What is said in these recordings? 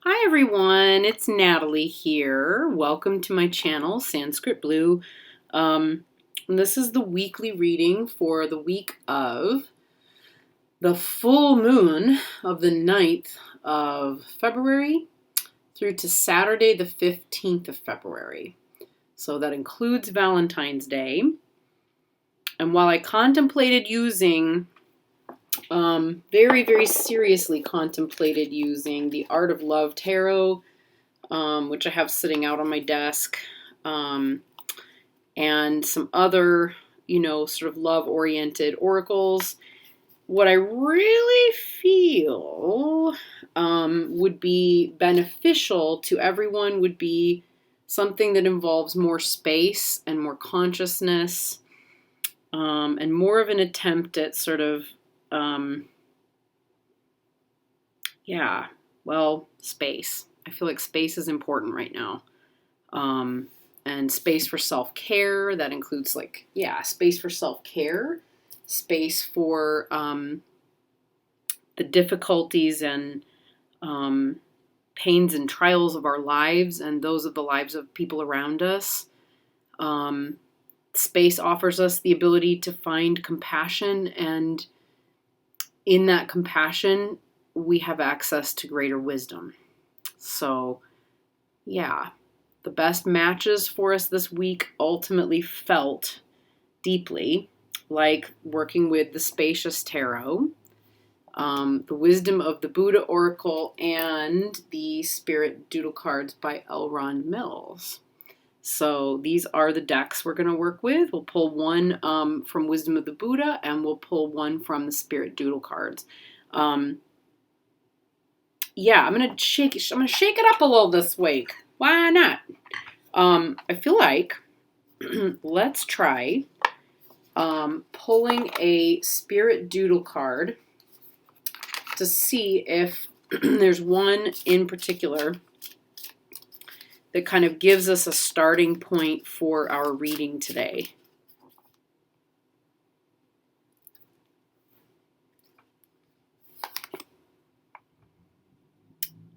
Hi everyone, it's Natalie here. Welcome to my channel, Sanskrit Blue. This is the weekly reading for the week of the full moon of the 9th of February through to Saturday the 15th of February. So that includes Valentine's Day. And while I contemplated using very seriously contemplated using the Art of Love Tarot, which I have sitting out on my desk, and some other, sort of love-oriented oracles. What I really feel would be beneficial to everyone would be something that involves more space and more consciousness, and more of an attempt at sort of space. I feel like space is important right now. And space for self-care, that includes space for self-care, space for the difficulties and pains and trials of our lives and those of the lives of people around us. Space offers us the ability to find compassion, and in that compassion, we have access to greater wisdom. So, the best matches for us this week ultimately felt deeply like working with the Spacious Tarot, the Wisdom of the Buddha Oracle, and the Spirit Doodle cards by L. Ron Mills. So these are the decks we're going to work with. We'll pull one from Wisdom of the Buddha, and we'll pull one from the Spirit Doodle cards. I'm gonna shake it up a little this week. Why not? I feel like let's try pulling a Spirit Doodle card to see if there's one in particular that kind of gives us a starting point for our reading today.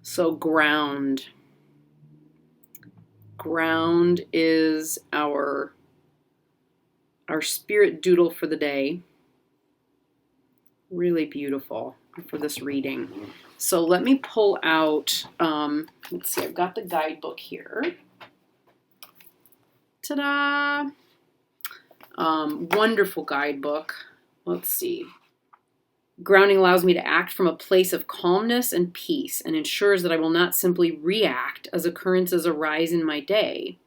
So ground. Ground is our Spirit Doodle for the day. Really beautiful for this reading. So let me pull out, let's see, I've got the guidebook here. Ta-da! Wonderful guidebook. Let's see. Grounding allows me to act from a place of calmness and peace and ensures that I will not simply react as occurrences arise in my day.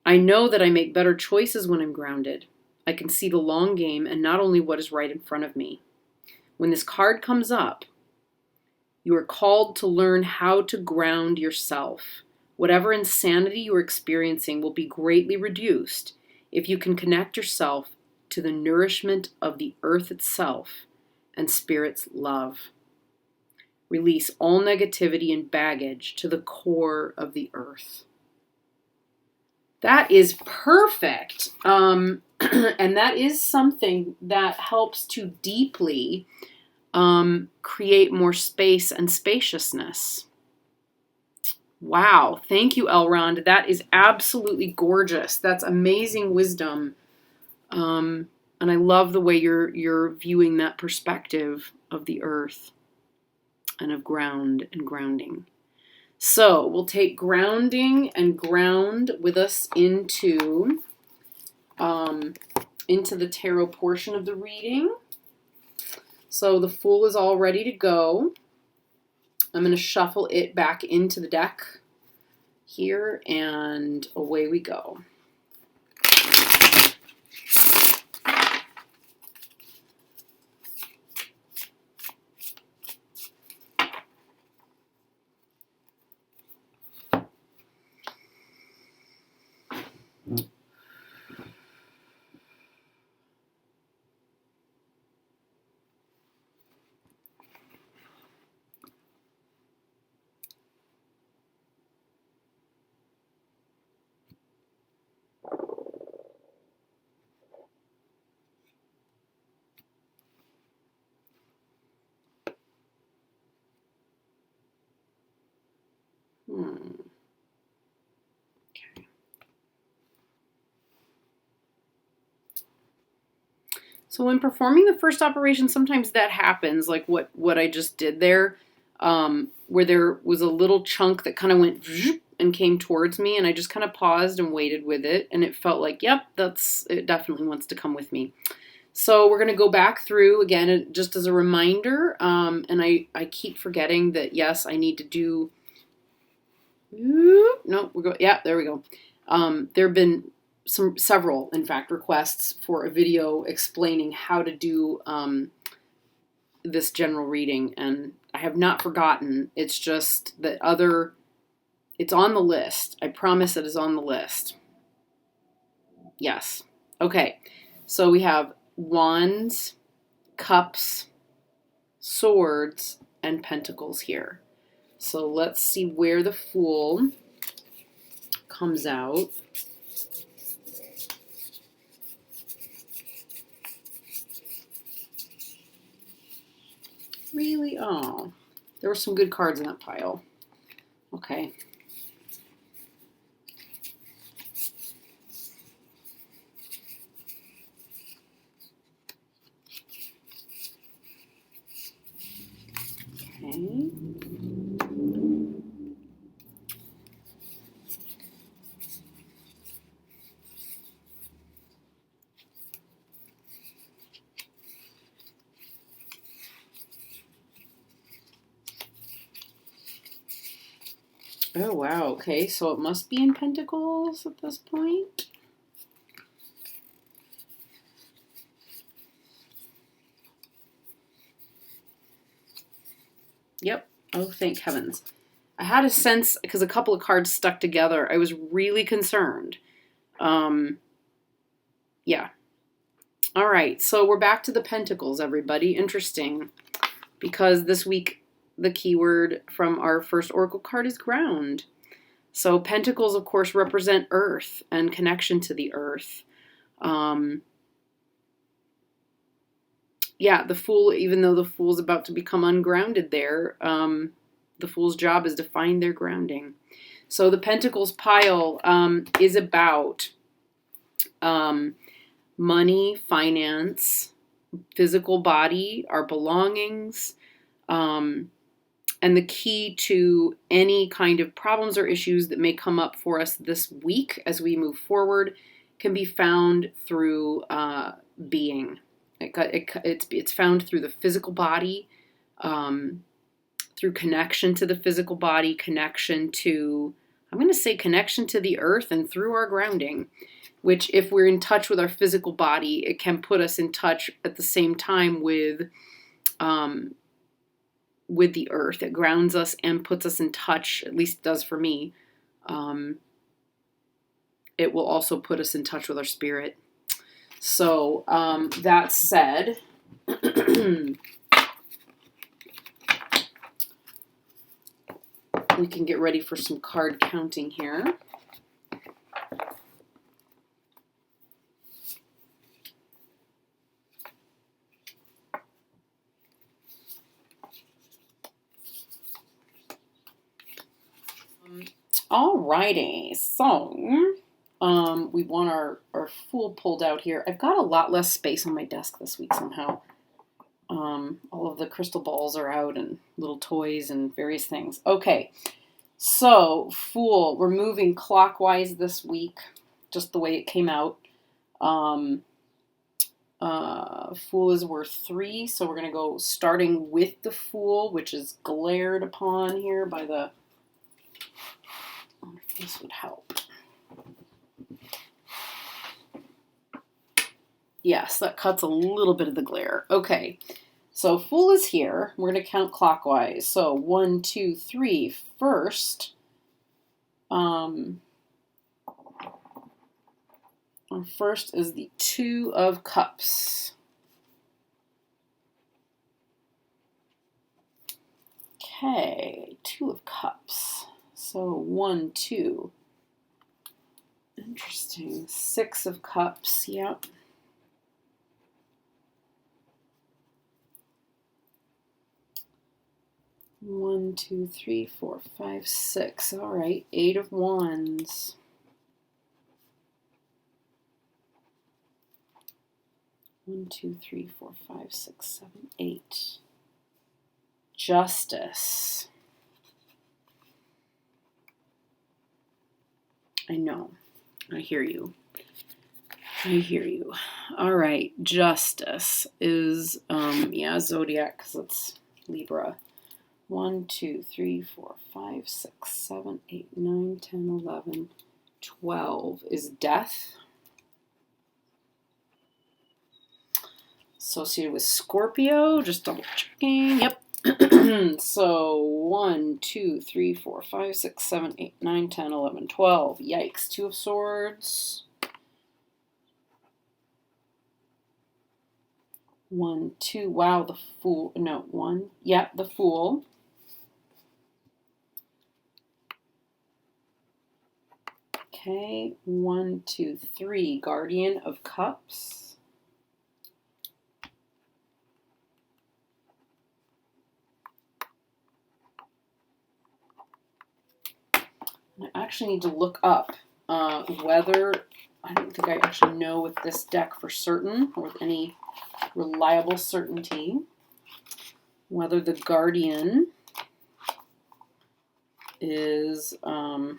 I know that I make better choices when I'm grounded. I can see the long game and not only what is right in front of me. When this card comes up, you are called to learn how to ground yourself. Whatever insanity you are experiencing will be greatly reduced if you can connect yourself to the nourishment of the earth itself and Spirit's love. Release all negativity and baggage to the core of the earth. That is perfect. And that is something that helps to deeply create more space and spaciousness. Wow. Thank you, Elrond. That is absolutely gorgeous. That's amazing wisdom. And I love the way you're viewing that perspective of the earth and of ground and grounding. So we'll take grounding and ground with us into the tarot portion of the reading. So the Fool is all ready to go. I'm going to shuffle it back into the deck here, and away we go. Okay. So when performing the first operation, sometimes that happens, like what I just did there, where there was a little chunk that kind of went and came towards me, and I just kind of paused and waited with it, and it felt like, yep, it definitely wants to come with me. So we're going to go back through again, just as a reminder, and I keep forgetting that, yes, I need to do, no, yeah, there we go. There have been several, in fact, requests for a video explaining how to do this general reading, and I have not forgotten. It's just that it's on the list. I promise it is on the list. Yes. Okay. So we have wands, cups, swords, and pentacles here. So let's see where the Fool comes out. Really? Oh, there were some good cards in that pile. Okay. Okay. Oh, wow. Okay, so it must be in Pentacles at this point. Yep. Oh, thank heavens. I had a sense, because a couple of cards stuck together, I was really concerned. Yeah. All right, so we're back to the Pentacles, everybody. Interesting, because this week the keyword from our first Oracle card is ground. So Pentacles, of course, represent earth and connection to the earth. Yeah, the Fool, even though the Fool's about to become ungrounded there, the Fool's job is to find their grounding. So the Pentacles pile is about money, finance, physical body, our belongings, and the key to any kind of problems or issues that may come up for us this week as we move forward can be found through being. It's found through the physical body, through connection to the physical body, connection to the earth, and through our grounding, which, if we're in touch with our physical body, it can put us in touch at the same time with the earth. It grounds us and puts us in touch, at least it does for me. It will also put us in touch with our spirit. So that said, we can get ready for some card counting here. Alrighty, so we want our Fool pulled out here. I've got a lot less space on my desk this week somehow. All of the crystal balls are out and little toys and various things. Okay, so Fool, we're moving clockwise this week, just the way it came out. Fool is worth 3, so we're going to go starting with the Fool, which is glared upon here by the... I wonder if this would help. Yes, that cuts a little bit of the glare. Okay, so Fool is here. We're going to count clockwise. So 1, 2, 3. First, our first is the 2 of Cups. Okay, 2 of Cups. So 1, 2. Interesting. 6 of Cups. Yep. 1, 2, 3, 4, 5, 6. All right, 8 of Wands. One, 2, 3, 4, 5, 6, 7, 8. Justice. I know. I hear you. I hear you. All right. Justice is, zodiac, because it's Libra. 1, 2, 3, 4, 5, 6, 7, 8, 9, 10, 11, 12 is death. Associated with Scorpio, just double checking. Yep. So 1, 2, 3, 4, 5, 6, 7, 8, 9, 10, 11, 12. Yikes. 2 of Swords. 1, 2. Wow, the Fool. No, 1. Yeah, the Fool. Okay. 1, 2, 3. Guardian of Cups. I actually need to look up whether, I don't think I actually know with this deck for certain, or with any reliable certainty, whether the Guardian is, okay,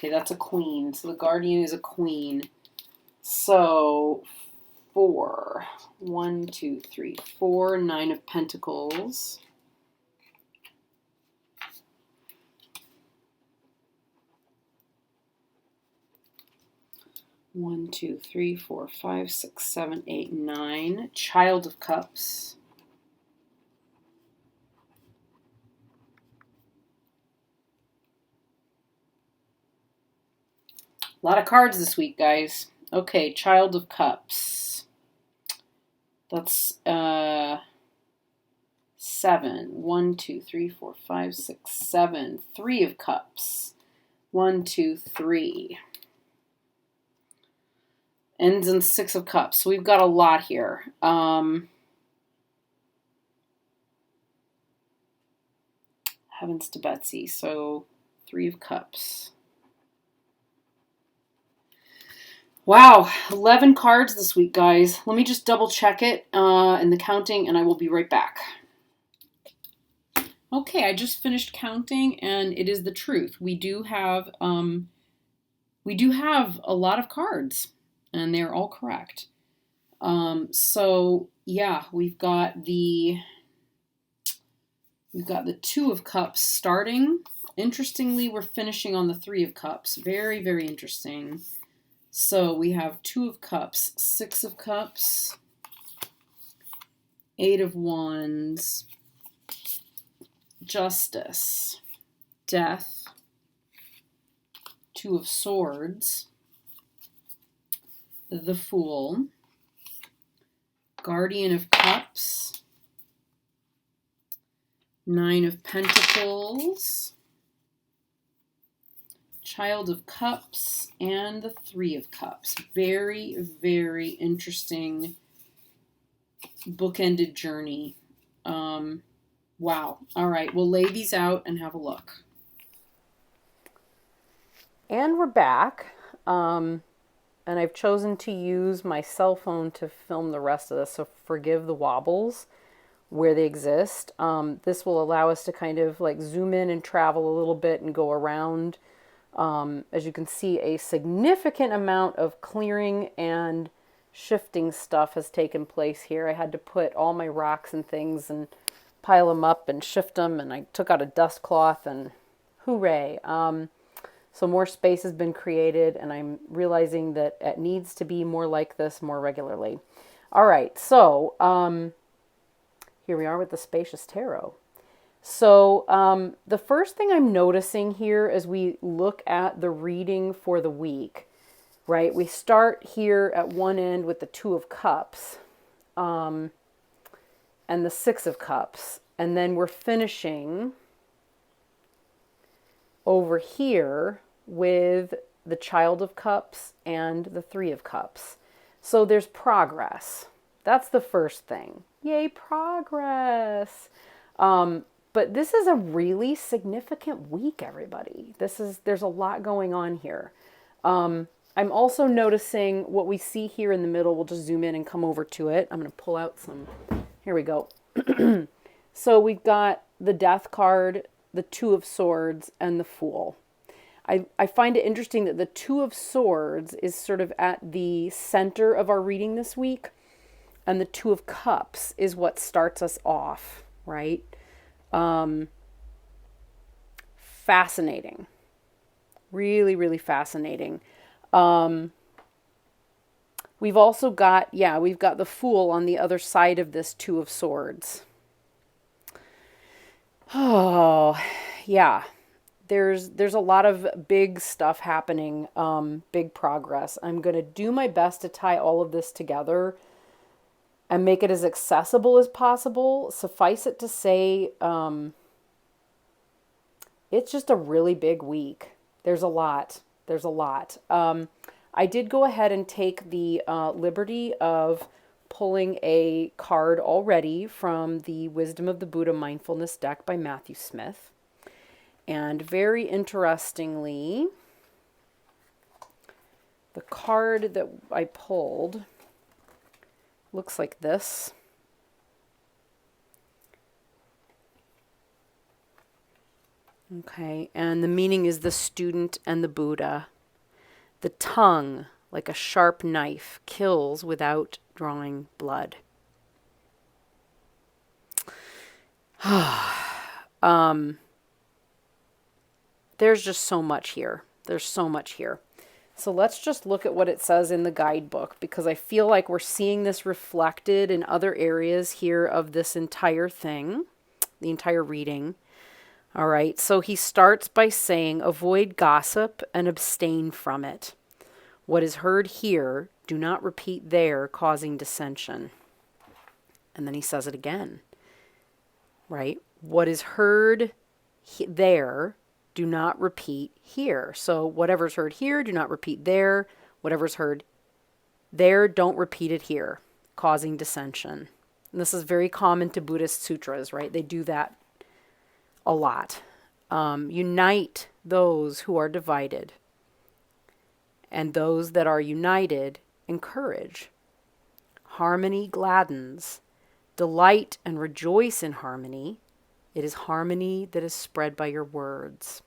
that's a Queen. So the Guardian is a Queen. So 4. 1, 2, 3, 4. 9 of Pentacles. One, 2, 3, 4, 5, 6, 7, 8, 9. Child of Cups. A lot of cards this week, guys. Okay, Child of Cups. That's 7. 1, 2, 3, 4, 5, 6, 7. 3 of Cups. 1, 2, 3. Ends in 6 of Cups. So we've got a lot here. Heavens to Betsy. So 3 of Cups. Wow, 11 cards this week, guys. Let me just double check it in the counting, and I will be right back. Okay, I just finished counting, and it is the truth. We do have a lot of cards, and they're all correct. So yeah, we've got the 2 of Cups starting. Interestingly, we're finishing on the 3 of Cups. Very, very interesting. So we have 2 of Cups, 6 of Cups, 8 of Wands, Justice, Death, 2 of Swords, the Fool, Guardian of Cups, 9 of Pentacles, Child of Cups, and the 3 of Cups. Very, very interesting bookended journey. Wow. All right, we'll lay these out and have a look. And we're back. And I've chosen to use my cell phone to film the rest of this, so forgive the wobbles where they exist. This will allow us to kind of like zoom in and travel a little bit and go around. As you can see, a significant amount of clearing and shifting stuff has taken place here. I had to put all my rocks and things and pile them up and shift them, and I took out a dust cloth, and hooray. So more space has been created, and I'm realizing that it needs to be more like this more regularly. All right, so here we are with the Spacious Tarot. So the first thing I'm noticing here as we look at the reading for the week, right? We start here at one end with the 2 of Cups and the 6 of Cups. And then we're finishing over here with the Child of Cups and the 3 of Cups. So there's progress. That's the first thing. Yay, progress. But this is a really significant week, everybody. There's a lot going on here. I'm also noticing what we see here in the middle. We'll just zoom in and come over to it. I'm going to pull out some. Here we go. So we've got the Death card, the Two of Swords, and the Fool. I find it interesting that the Two of Swords is sort of at the center of our reading this week, and the Two of Cups is what starts us off, right? Fascinating. Really, really fascinating. We've also got, we've got the Fool on the other side of this Two of Swords. Oh, yeah. There's a lot of big stuff happening, big progress. I'm going to do my best to tie all of this together and make it as accessible as possible. Suffice it to say, it's just a really big week. There's a lot. I did go ahead and take the liberty of pulling a card already from the Wisdom of the Buddha Mindfulness deck by Matthew Smith. And very interestingly, the card that I pulled looks like this. Okay, and the meaning is the student and the Buddha. The tongue, like a sharp knife, kills without drawing blood. There's just so much here. So let's just look at what it says in the guidebook, because I feel like we're seeing this reflected in other areas here of this entire thing, the entire reading. All right, so he starts by saying, avoid gossip and abstain from it. What is heard here, do not repeat there, causing dissension. And then he says it again, right? What is heard there, do not repeat here. So whatever's heard here, do not repeat there. Whatever's heard there, don't repeat it here, causing dissension. And this is very common to Buddhist sutras, right? They do that a lot. Unite those who are divided, and those that are united encourage. Harmony gladdens. Delight and rejoice in harmony. It is harmony that is spread by your words.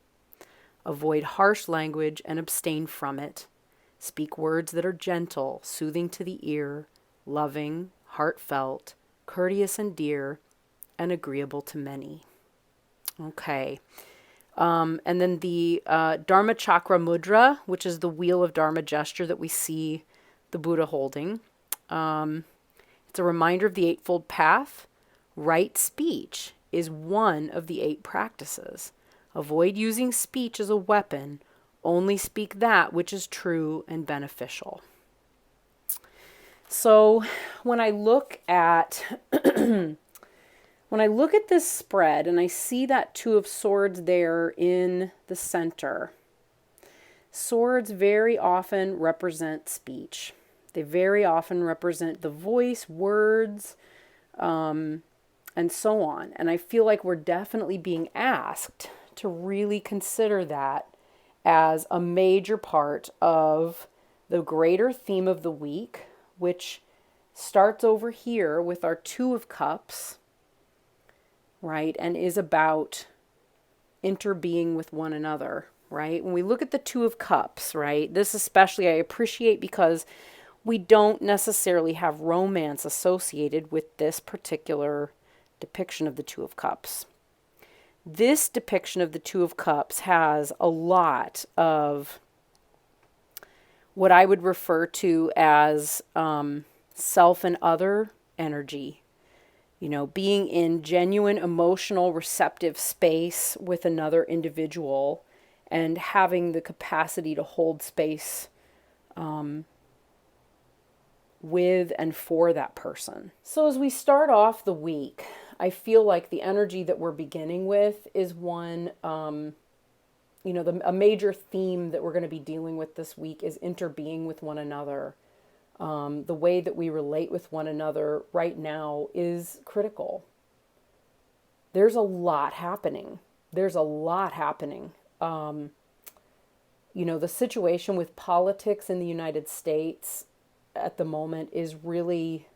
Avoid harsh language and abstain from it. Speak words that are gentle, soothing to the ear, loving, heartfelt, courteous and dear, and agreeable to many. Okay. And then the Dharma Chakra Mudra, which is the wheel of Dharma gesture that we see the Buddha holding. It's a reminder of the Eightfold Path. Right speech is one of the 8 practices. Avoid using speech as a weapon. Only speak that which is true and beneficial. So when I look at this spread and I see that Two of Swords there in the center, swords very often represent speech. They very often represent the voice, words, and so on. And I feel like we're definitely being asked to really consider that as a major part of the greater theme of the week, which starts over here with our Two of Cups, right? And is about interbeing with one another, right? When we look at the Two of Cups, right? This especially I appreciate because we don't necessarily have romance associated with this particular depiction of the Two of Cups. This depiction of the Two of Cups has a lot of what I would refer to as self and other energy. You know, being in genuine emotional receptive space with another individual and having the capacity to hold space with and for that person. So as we start off the week, I feel like the energy that we're beginning with is one, a major theme that we're going to be dealing with this week is interbeing with one another. The way that we relate with one another right now is critical. There's a lot happening. There's a lot happening. The situation with politics in the United States at the moment is really,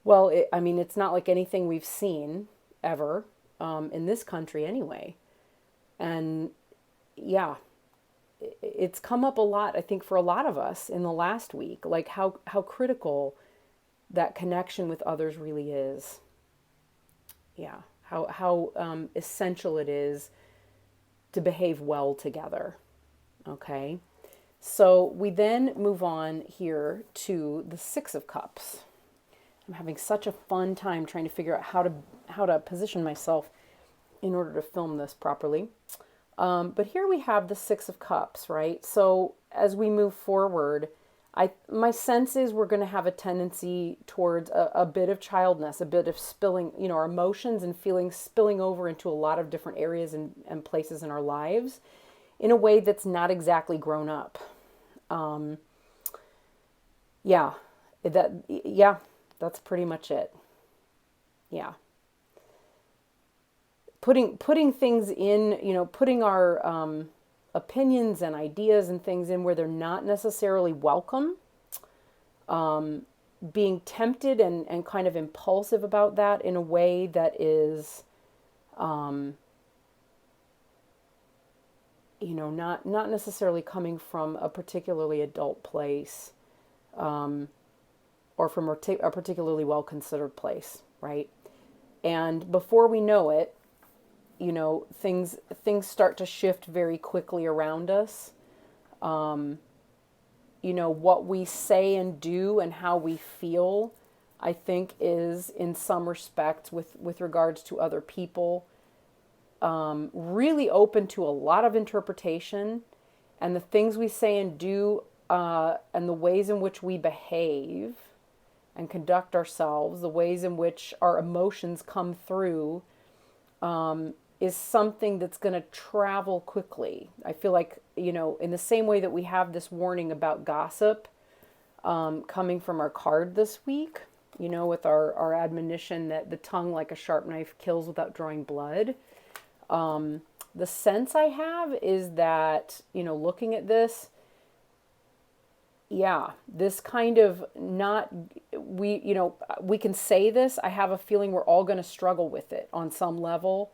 well, it's not like anything we've seen ever, in this country anyway. And yeah, it's come up a lot, I think, for a lot of us in the last week, like how critical that connection with others really is. Yeah, how essential it is to behave well together. Okay, so we then move on here to the Six of Cups. I'm having such a fun time trying to figure out how to position myself in order to film this properly. But here we have the Six of Cups, right? So as we move forward, my sense is we're going to have a tendency towards a bit of childness, a bit of spilling, our emotions and feelings spilling over into a lot of different areas and places in our lives in a way that's not exactly grown up. Yeah, that's pretty much it. Yeah. Putting things in, putting our opinions and ideas and things in where they're not necessarily welcome, being tempted and kind of impulsive about that in a way that is, not necessarily coming from a particularly adult place, or from a particularly well-considered place, right? And before we know it, things start to shift very quickly around us. What we say and do and how we feel, I think, is in some respects with regards to other people, really open to a lot of interpretation. And the things we say and do, and the ways in which we behave and conduct ourselves, the ways in which our emotions come through, is something that's going to travel quickly. I feel like, in the same way that we have this warning about gossip, coming from our card this week, with our admonition that the tongue like a sharp knife kills without drawing blood. The sense I have is that, looking at this, yeah, this kind of we can say this. I have a feeling we're all going to struggle with it on some level.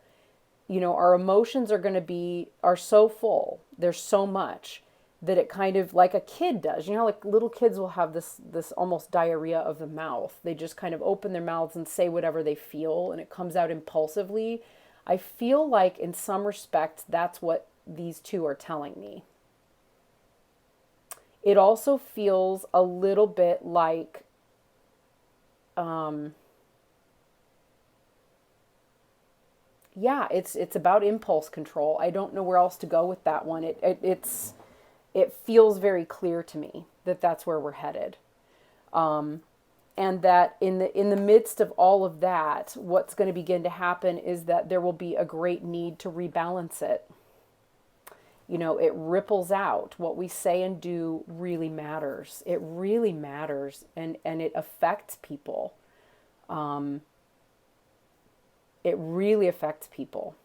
Our emotions are so full. There's so much that it kind of, like a kid does. Like little kids will have this almost diarrhea of the mouth. They just kind of open their mouths and say whatever they feel, and it comes out impulsively. I feel like in some respects that's what these two are telling me. It also feels a little bit like, yeah, it's about impulse control. I don't know where else to go with that one. It feels very clear to me that that's where we're headed, and that in the midst of all of that, what's going to begin to happen is that there will be a great need to rebalance it. It ripples out. What we say and do really matters. It really matters, and it affects people. It really affects people.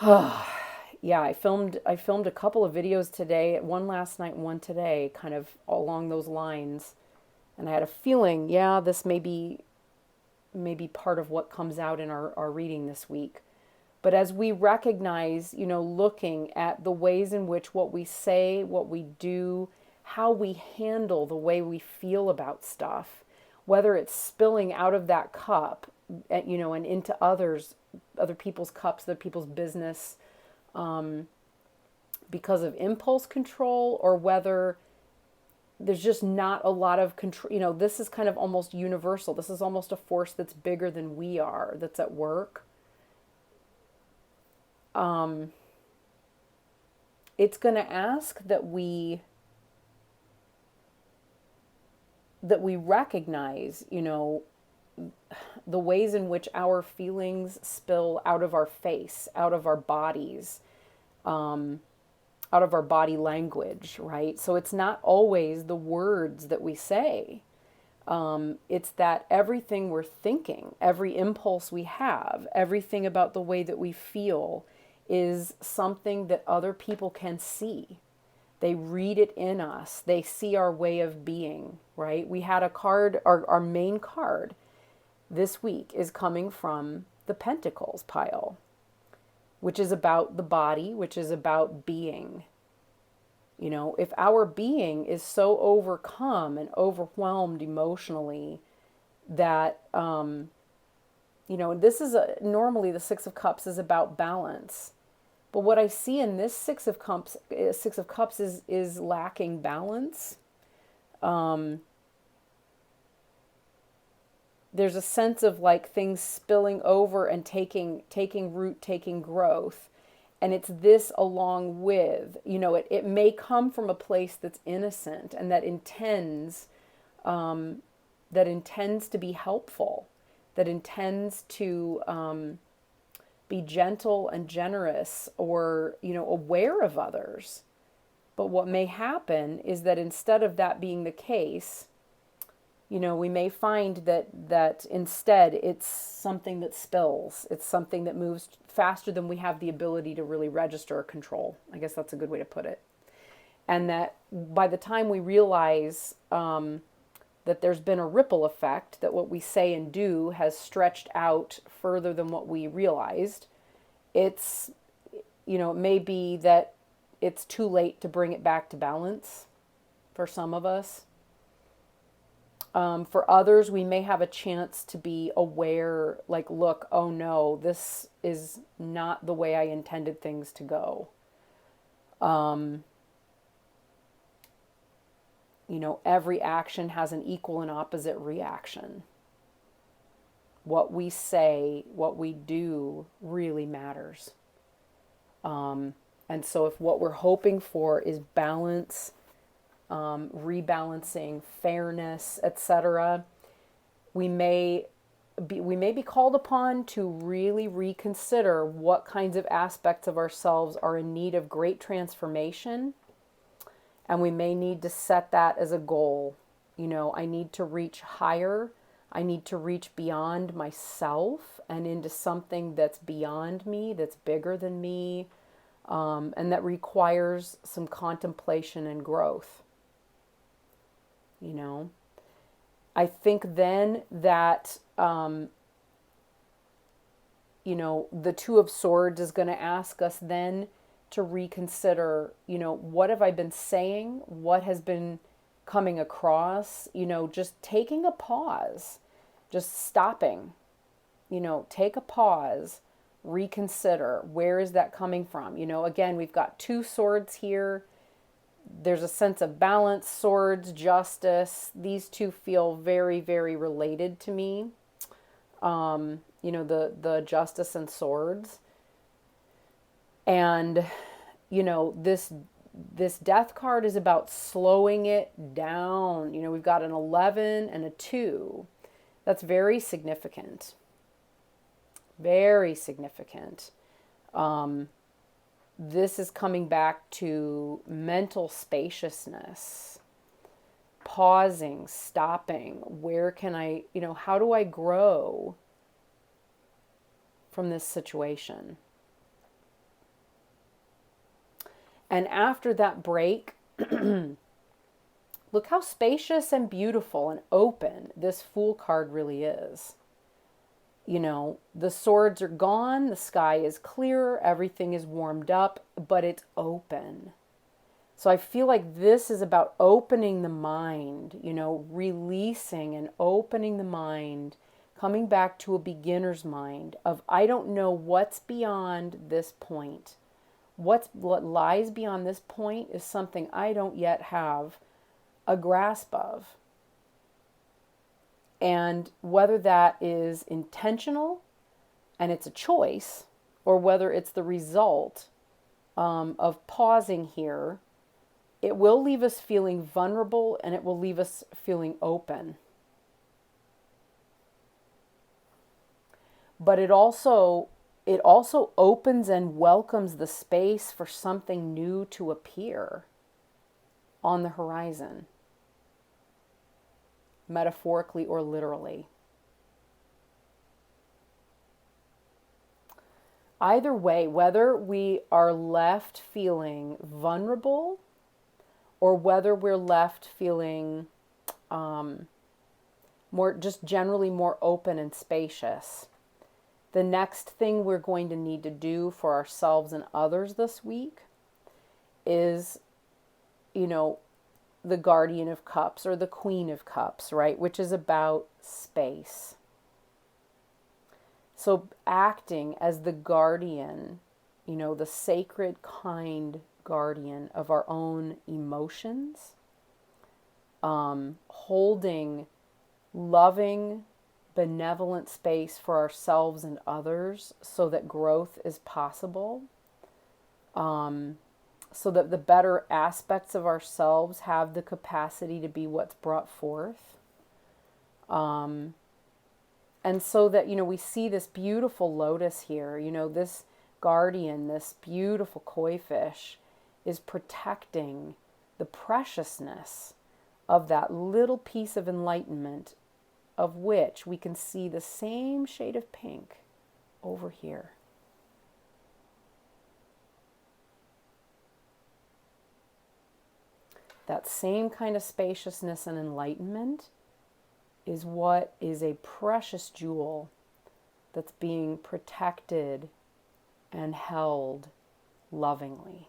Yeah, I filmed a couple of videos today, one last night and one today, kind of along those lines. And I had a feeling, yeah, this may be part of what comes out in our reading this week. But as we recognize, looking at the ways in which what we say, what we do, how we handle the way we feel about stuff, whether it's spilling out of that cup, and into other people's cups, other people's business, because of impulse control, or whether there's just not a lot of control. This is kind of almost universal. This is almost a force that's bigger than we are, that's at work. It's going to ask that we recognize, the ways in which our feelings spill out of our face, out of our bodies, out of our body language, right? So it's not always the words that we say. It's that everything we're thinking, every impulse we have, everything about the way that we feel is something that other people can see. They read it in us. They see our way of being, right? We had a card, our main card this week is coming from the Pentacles pile, which is about the body, which is about being. You know, if our being is so overcome and overwhelmed emotionally that, you know, this is normally the Six of Cups is about balance. But what I see in this Six of Cups is lacking balance. There's a sense of like things spilling over and taking root, taking growth. And it's this along with, you know, it may come from a place that's innocent and that intends to be helpful, that intends to be gentle and generous or, you know, aware of others. But what may happen is that instead of that being the case, you know, we may find that instead it's something that spills. It's something that moves faster than we have the ability to really register or control. I guess that's a good way to put it. And that by the time we realize that there's been a ripple effect, that what we say and do has stretched out further than what we realized, it's, you know, it may be that it's too late to bring it back to balance for some of us. For others, we may have a chance to be aware, like, look, oh no, this is not the way I intended things to go. You know, every action has an equal and opposite reaction. What we say, what we do really matters. And so if what we're hoping for is balance, rebalancing, fairness, etc., we may be called upon to really reconsider what kinds of aspects of ourselves are in need of great transformation, and we may need to set that as a goal. You know, I need to reach higher. I need to reach beyond myself and into something that's beyond me, that's bigger than me, and that requires some contemplation and growth. You know, I think then that, you know, the Two of Swords is going to ask us then to reconsider, you know, what have I been saying? What has been coming across? You know, just taking a pause, just stopping, you know, take a pause, reconsider. Where is that coming from? You know, again, we've got two swords here. There's a sense of balance, swords, justice. These two feel very, very related to me. You know, the justice and swords. And, you know, this death card is about slowing it down. You know, we've got an 11 and a 2. That's very significant. Very significant. This is coming back to mental spaciousness, pausing, stopping. Where can I, you know, how do I grow from this situation? And after that break, look how spacious and beautiful and open this Fool card really is. You know, the swords are gone, the sky is clear, everything is warmed up, but it's open. So I feel like this is about opening the mind, you know, releasing and opening the mind, coming back to a beginner's mind of, I don't know what's beyond this point. What lies beyond this point is something I don't yet have a grasp of. And whether that is intentional and it's a choice, or whether it's the result of pausing here, it will leave us feeling vulnerable and it will leave us feeling open. But it also it also opens and welcomes the space for something new to appear on the horizon, metaphorically or literally. Either way, whether we are left feeling vulnerable or whether we're left feeling more, just generally more open and spacious, the next thing we're going to need to do for ourselves and others this week is, the Guardian of Cups or the Queen of Cups, right? Which is about space. So acting as the guardian, the sacred, kind guardian of our own emotions, holding loving, benevolent space for ourselves and others so that growth is possible, so that the better aspects of ourselves have the capacity to be what's brought forth. And so that, we see this beautiful lotus here, this guardian, this beautiful koi fish is protecting the preciousness of that little piece of enlightenment, of which we can see the same shade of pink over here. That same kind of spaciousness and enlightenment is what is a precious jewel that's being protected and held lovingly.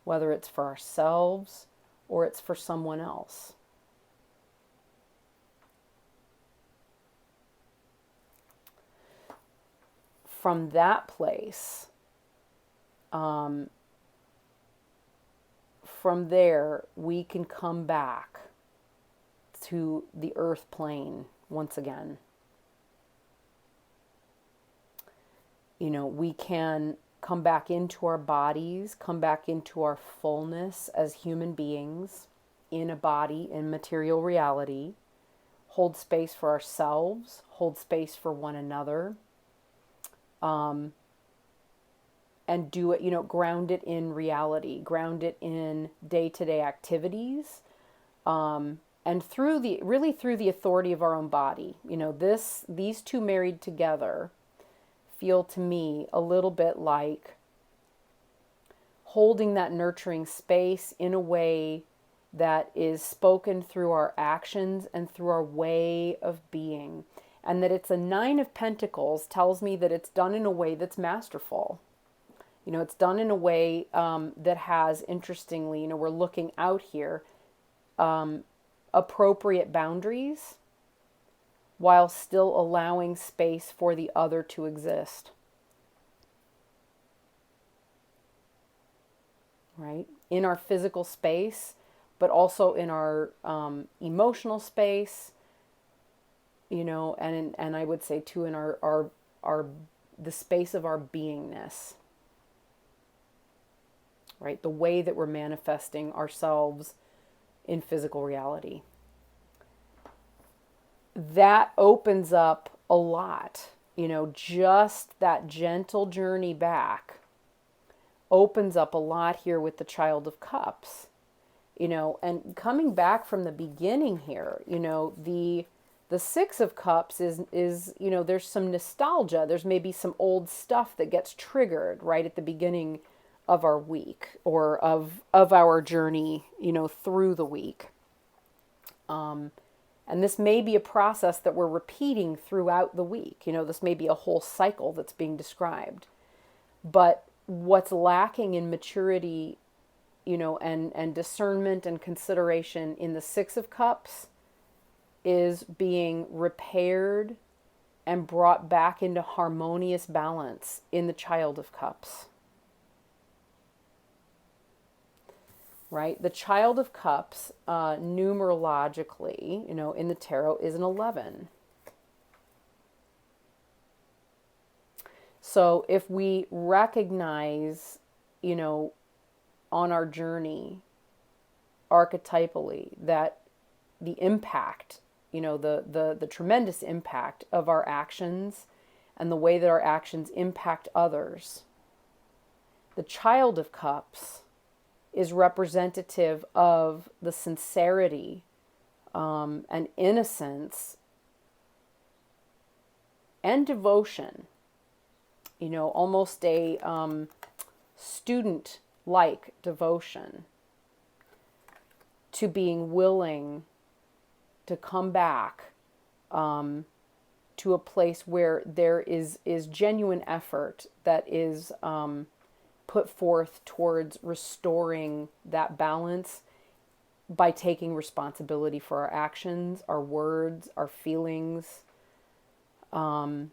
Whether it's for ourselves or it's for someone else. From that place, from there, we can come back to the earth plane once again. We can come back into our bodies, come back into our fullness as human beings in a body, in material reality, hold space for ourselves, hold space for one another, and do it, ground it in reality, ground it in day-to-day activities, and through the authority of our own body. These two married together feel to me a little bit like holding that nurturing space in a way that is spoken through our actions and through our way of being. And that it's a 9 of Pentacles tells me that it's done in a way that's masterful. It's done in a way that has, interestingly, we're looking out here, appropriate boundaries while still allowing space for the other to exist. Right? In our physical space, but also in our emotional space, and I would say too in our the space of our beingness. Right? The way that we're manifesting ourselves in physical reality. That opens up a lot, just that gentle journey back opens up a lot here with the Child of Cups, and coming back from the beginning here, the 6 of Cups is there's some nostalgia, there's maybe some old stuff that gets triggered right at the beginning of our week or of our journey, through the week. And this may be a process that we're repeating throughout the week. This may be a whole cycle that's being described. But what's lacking in maturity, and discernment and consideration in the 6 of Cups is being repaired and brought back into harmonious balance in the Child of Cups. Right? The Child of Cups, numerologically, in the tarot is an 11. So if we recognize, on our journey, archetypally, that the impact, the tremendous impact of our actions and the way that our actions impact others. The Child of Cups is representative of the sincerity and innocence and devotion, almost a student-like devotion to being willing to come back to a place where there is genuine effort that is put forth towards restoring that balance by taking responsibility for our actions, our words, our feelings, and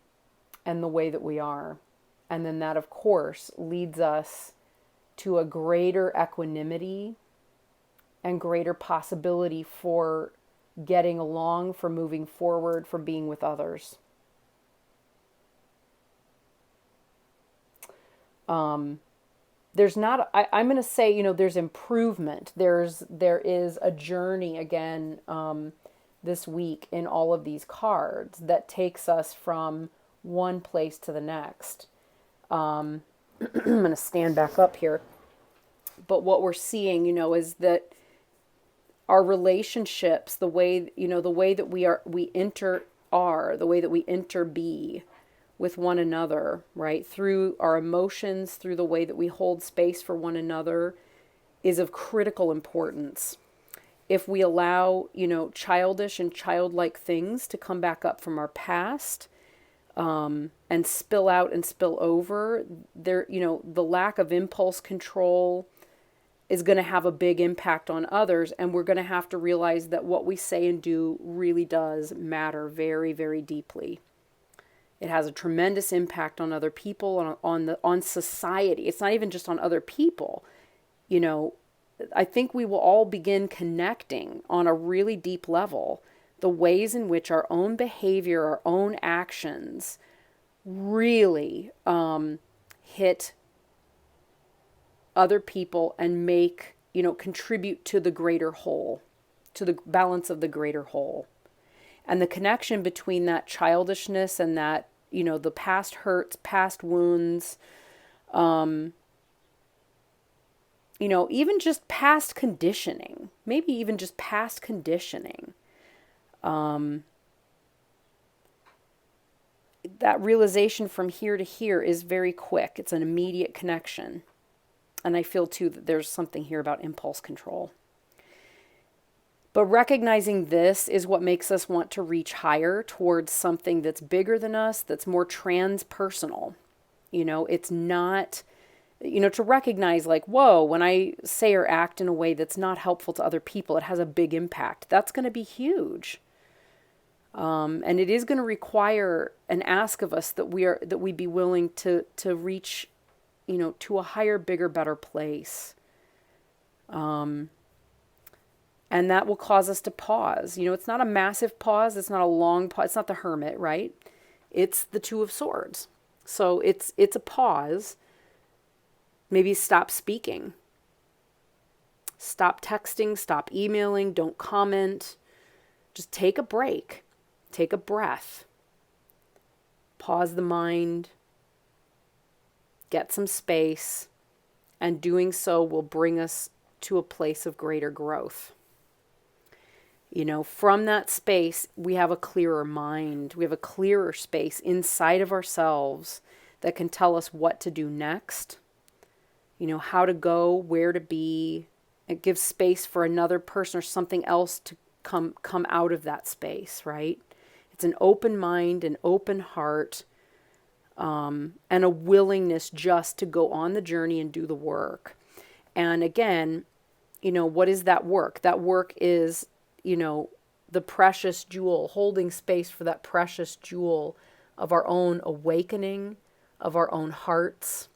the way that we are. And then that, of course, leads us to a greater equanimity and greater possibility for getting along, for moving forward, for being with others. There's not, I'm going to say, there's improvement. There is a journey again this week in all of these cards that takes us from one place to the next. I'm going to stand back up here. But what we're seeing, is that our relationships, the way that the way that we enter be with one another, right? Through our emotions, through the way that we hold space for one another, is of critical importance. If we allow, childish and childlike things to come back up from our past, and spill out and spill over, the lack of impulse control is going to have a big impact on others, and we're going to have to realize that what we say and do really does matter very, very deeply. It has a tremendous impact on other people, on society. It's not even just on other people. I think we will all begin connecting on a really deep level the ways in which our own behavior, our own actions really hit other people and make, contribute to the greater whole, to the balance of the greater whole. And the connection between that childishness and that, the past hurts, past wounds, even just past conditioning, maybe even just past conditioning. That realization from here to here is very quick. It's an immediate connection. And I feel too that there's something here about impulse control. But recognizing this is what makes us want to reach higher towards something that's bigger than us, that's more transpersonal. It's not, to recognize like, whoa, when I say or act in a way that's not helpful to other people, it has a big impact. That's going to be huge. And it is going to require an ask of us that we be willing to reach, to a higher, bigger, better place. And that will cause us to pause. It's not a massive pause. It's not a long pause. It's not the Hermit, right? It's the Two of Swords. So it's a pause. Maybe stop speaking. Stop texting. Stop emailing. Don't comment. Just take a break. Take a breath. Pause the mind. Get some space. And doing so will bring us to a place of greater growth. From that space, we have a clearer mind. We have a clearer space inside of ourselves that can tell us what to do next, how to go, where to be. It gives space for another person or something else to come out of that space, right? It's an open mind, an open heart, and a willingness just to go on the journey and do the work. And again, what is that work? That work is, the precious jewel, holding space for that precious jewel of our own awakening, of our own hearts,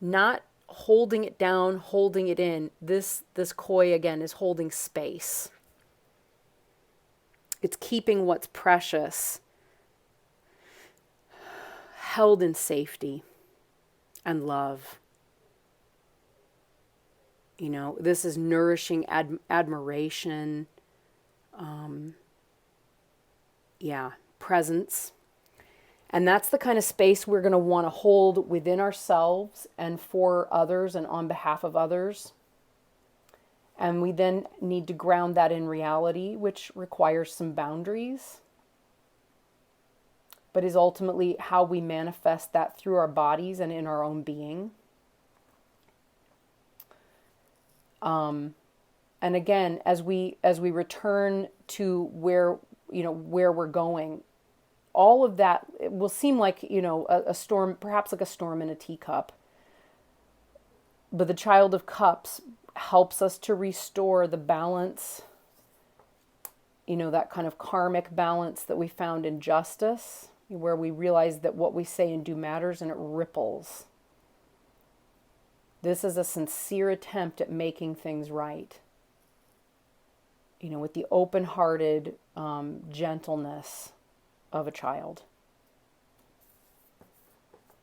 not holding it down, holding it in. This koi again is holding space. It's keeping what's precious held in safety and love. This is nourishing admiration, presence. And that's the kind of space we're going to want to hold within ourselves and for others and on behalf of others. And we then need to ground that in reality, which requires some boundaries, but is ultimately how we manifest that through our bodies and in our own being. And again, as we return to where we're going, all of that, it will seem like, a storm, perhaps like a storm in a teacup. But the Child of Cups helps us to restore the balance, that kind of karmic balance that we found in justice, where we realize that what we say and do matters and it ripples. This is a sincere attempt at making things right, with the open-hearted gentleness of a child.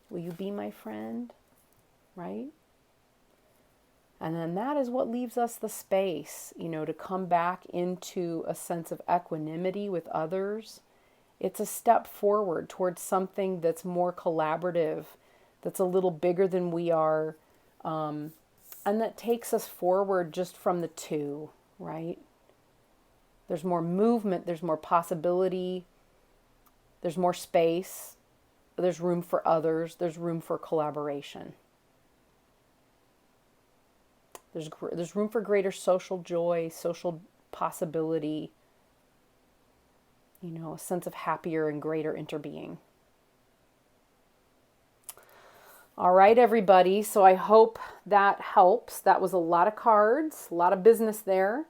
Will you be my friend? Right? And then that is what leaves us the space, to come back into a sense of equanimity with others. It's a step forward towards something that's more collaborative, that's a little bigger than we are, and that takes us forward just from the two, right? There's more movement, there's more possibility, there's more space, there's room for others, there's room for collaboration. There's room for greater social joy, social possibility, a sense of happier and greater interbeing. All right, everybody. So I hope that helps. That was a lot of cards, a lot of business there.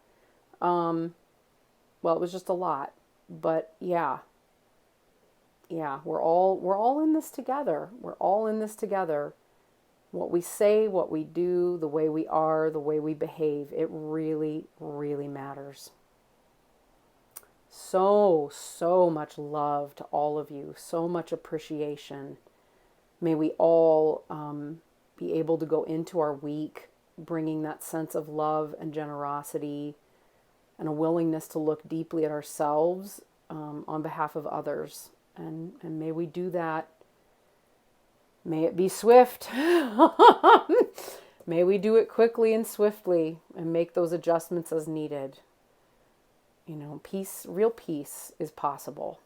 Well, it was just a lot, but yeah, we're all in this together. We're all in this together. What we say, what we do, the way we are, the way we behave, it really, really matters. So much love to all of you. So much appreciation. May we all be able to go into our week bringing that sense of love and generosity and a willingness to look deeply at ourselves on behalf of others. And may we do that. May it be swift. May we do it quickly and swiftly and make those adjustments as needed. Peace, real peace is possible.